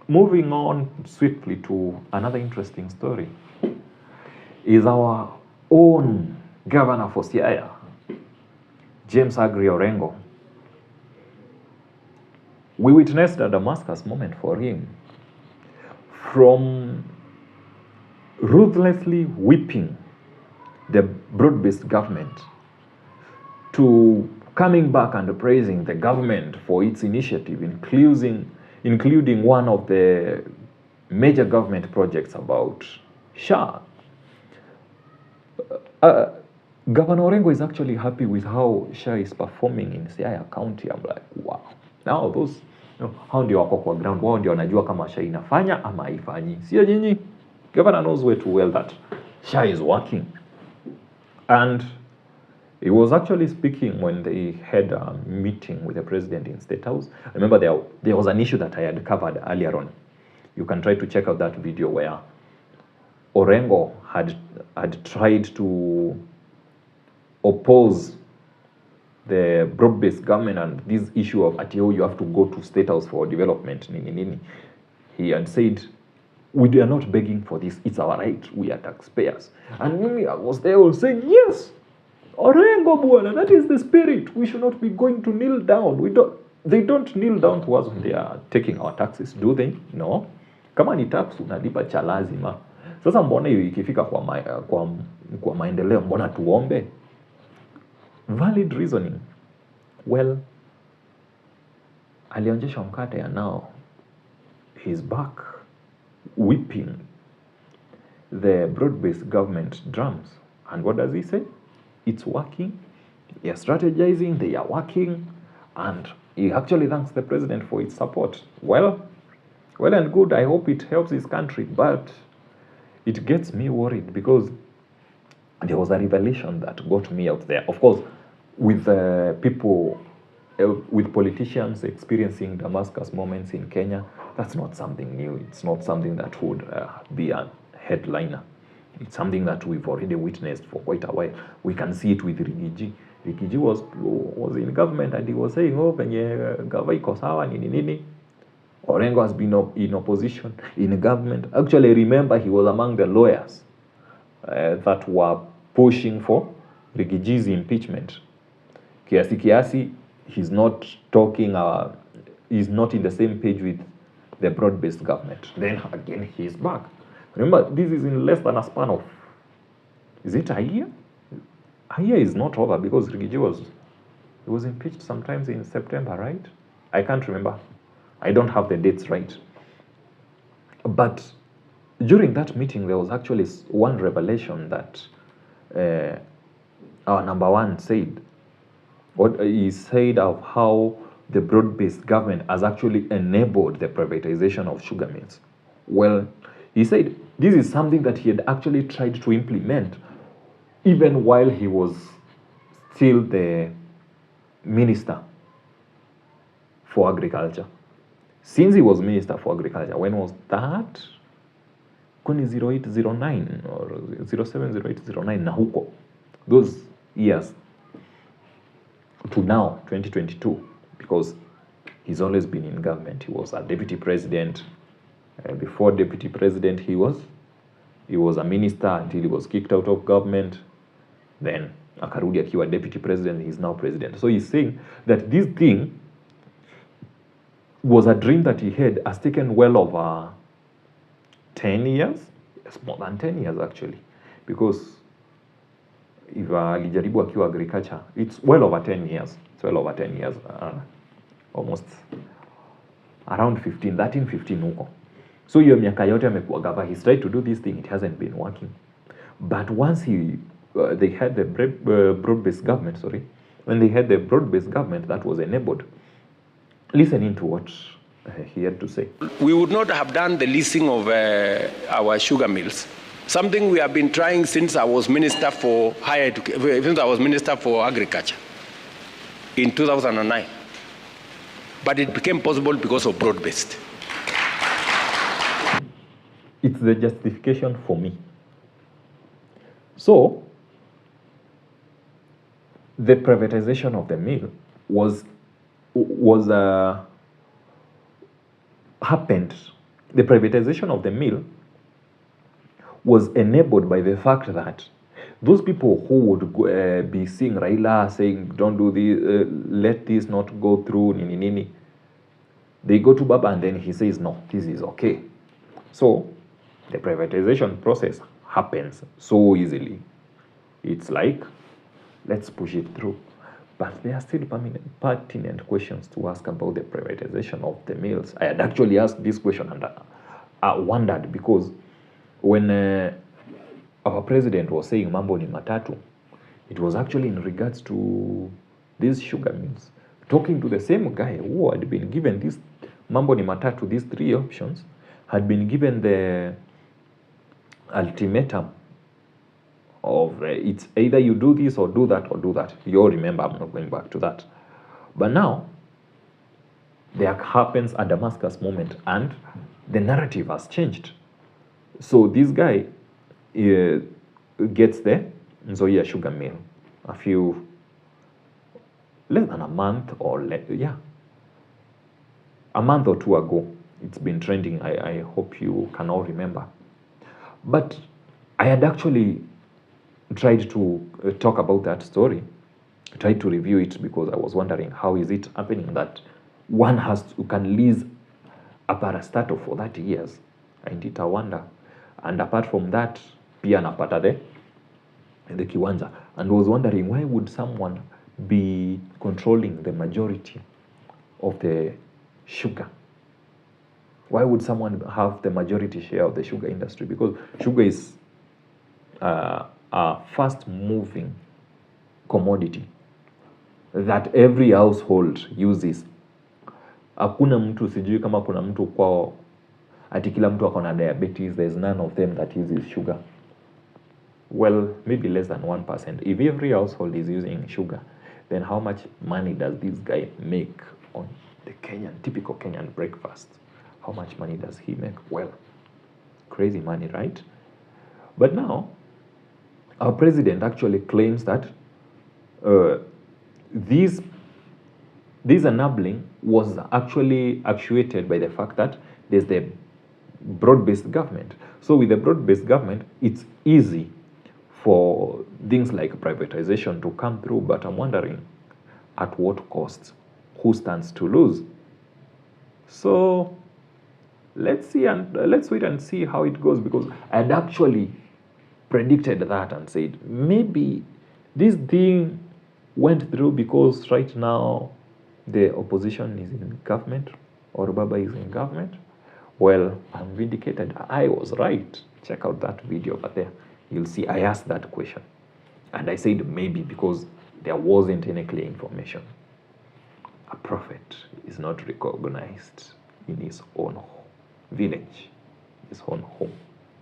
moving on swiftly to another interesting story is our own governor for Siaya, James Agri Orengo. We witnessed a Damascus moment for him, from ruthlessly whipping the broad-based government to coming back and praising the government for its initiative, including one of the major government projects about SHA. Governor Orengo is actually happy with how SHA is performing in Siaya County. I'm like, wow. Now those, hao ndio wako kwa ground, wao ndio wanajua kama SHA inafanya ama haifanyi. Sio nyinyi. Governor knows way too well that SHA is working. And he was actually speaking when they had a meeting with the president in State House. I remember there was an issue that I had covered earlier on. You can try to check out that video where Orengo had tried to oppose the broad-based government and this issue of Atio, you have to go to State House for development. He had said, we are not begging for this, it's our right, we are taxpayers. And me, I was there saying, yes, Orengo bwana, that is the spirit. We should not be going to kneel down. They don't kneel down to us when they are taking our taxes, do they? No. Kama ni tax unalipa cha lazima. Sasa mbona hiyo ikifika kwa maendeleo mbona tuombe? Valid reasoning. Well, alionyesha mkate and now he's back whipping the broad-based government drums. And what does he say? It's working. They are strategizing, they are working, and he actually thanks the president for its support. Well and good. I hope it helps his country, but it gets me worried because there was a revelation that got me out there. Of course, with people, with politicians experiencing Damascus moments in Kenya, that's not something new. It's not something that would be a headliner. It's something that we've already witnessed for quite a while. We can see it with Rigiji. Rigiji was in government and he was saying, oh, penye gava iko sawa nini. Orengo has been in opposition, in government. Actually, remember, he was among the lawyers that were pushing for Rigiji's impeachment. Kiasi, he's not talking, he's not in the same page with the broad-based government. Then again, he's back. Remember, this is in less than a span of, is it a year? A year is not over because Rigiji was impeached sometimes in September, right? I can't remember. I don't have the dates right. But during that meeting, there was actually one revelation that our number one said. What he said of how the broad-based government has actually enabled the privatization of sugar mills. Well, he said this is something that he had actually tried to implement even while he was still the minister for agriculture. Since he was minister for agriculture, when was that? Kuni 0809 or 070809 na huko. Those years to now, 2022, because he's always been in government. He was a deputy president. Before deputy president, he was a minister until he was kicked out of government. Then akarudi akiwa deputy president, he's now president. So he's saying that this thing was a dream that he had, has taken well over 10 years. It's more than 10 years actually. Because if alijaribu akiwa agriculture, it's well over 10 years. It's well over 10 years. Almost around 13, 15 huko. So hiyo miaka yote amekuwa gava, he's tried to do this thing, it hasn't been working. But once they had the broad-based government, when they had the broad-based government, that was enabled. Listening to what he had to say. We would not have done the leasing of our sugar mills. Something we have been trying since I was minister for since I was minister for agriculture in 2009. But it became possible because of broad-based. It's the justification for me. So, the privatization of the mill happened the privatization of the mill was enabled by the fact that those people who would be seeing Raila saying, don't do this, let this not go through, nini nini, they go to Baba and then he says, no, this is okay. So the privatization process happens so easily. It's like, let's push it through. But there are still pertinent questions to ask about the privatization of the mills. I had actually asked this question and I wondered, because when our president was saying mambo ni matatu, it was actually in regards to these sugar mills. Talking to the same guy who had been given this mambo ni matatu, these three options, had been given the ultimatum of it's either you do this or do that or do that. You all remember, I'm not going back to that. But now, there happens a Damascus moment and the narrative has changed. So this guy gets the Nzoia sugar mill less than a month or a month or two ago. It's been trending. I hope you can all remember. But I had actually tried to talk about that story, tried to review it, because I was wondering how is it happening that one can lease a parastatal for 30 years. I did a wonder. And apart from that, pia napata the kiwanja, and was wondering why would someone be controlling the majority of the sugar? Why would someone have the majority share of the sugar industry? Because sugar is a fast-moving commodity that every household uses. Hakuna mtu, sijui kama kuna mtu kwao ati kila mtu akona diabetes. There's none of them that uses sugar. Well, maybe less than 1%. If every household is using sugar, then how much money does this guy make on the typical Kenyan breakfast? How much money does he make? Well, crazy money, right? But now, our president actually claims that this enabling was actually actuated by the fact that there's the broad-based government. So with the broad-based government, it's easy for things like privatization to come through, but I'm wondering at what cost? Who stands to lose? So let's see, and let's wait and see how it goes, because I'd actually predicted that and said maybe this thing went through because right now the opposition is in government, or Baba is in government. Well, I'm vindicated. I was right. Check out that video over there. You'll see I asked that question. And I said maybe because there wasn't any clear information. A prophet is not recognized in his own village, his own home.